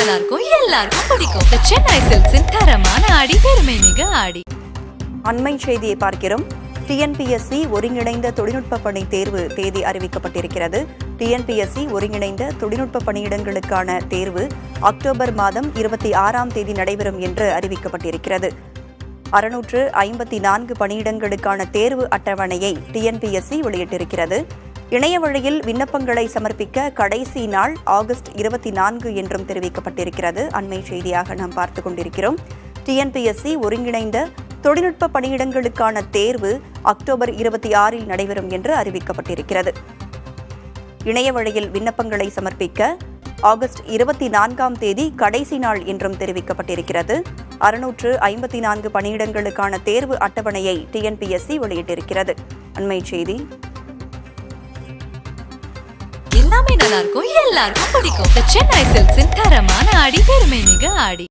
நல்லா இருக்கும், எல்லாருக்கும் பிடிக்கும். The Chennai Silks இன் தரமான ஆடி, பெருமை மிக ஆடி. அண்மை செய்தியை பார்க்கிறோம். டிஎன்பிஎஸ்சி ஒருங்கிணைந்த தொழில்நுட்ப பணி தேர்வு தேதி அறிவிக்கப்பட்டிருக்கிறது. டிஎன்பிஎஸ்சி ஒருங்கிணைந்த தொழில்நுட்ப பணியிடங்களுக்கான தேர்வு அக்டோபர் மாதம் 26ஆம் தேதி நடைபெறும் என்று அறிவிக்கப்பட்டிருக்கிறது. 654 பணியிடங்களுக்கான தேர்வு அட்டவணையை டிஎன்பிஎஸ்சி வெளியிட்டிருக்கிறது. இணைய வழியில் விண்ணப்பங்களை சமர்ப்பிக்க கடைசி நாள் ஆகஸ்ட் 24 என்றும் தெரிவிக்கப்பட்டிருக்கிறது. அண்மை செய்தியாக நாம் பார்த்துக் கொண்டிருக்கிறோம். டிஎன்பிஎஸ்சி ஒருங்கிணைந்த தொழில்நுட்ப பணியிடங்களுக்கான தேர்வு அக்டோபர் 26இல் நடைபெறும் என்று அறிவிக்கப்பட்டிருக்கிறது. இணைய வழியில் விண்ணப்பங்களை சமர்ப்பிக்க ஆகஸ்ட் 24ஆம் தேதி கடைசி நாள் என்றும் தெரிவிக்கப்பட்டிருக்கிறது. 654 பணியிடங்களுக்கான தேர்வு அட்டவணையை டிஎன்பிஎஸ்சி வெளியிட்டிருக்கிறது. அண்மை செய்தி. எல்லாமே நல்லா இருக்கும், எல்லாருக்கும் பிடிக்கும். The Chennai Silks இன் தரமான ஆடி, பெருமை மிக ஆடி.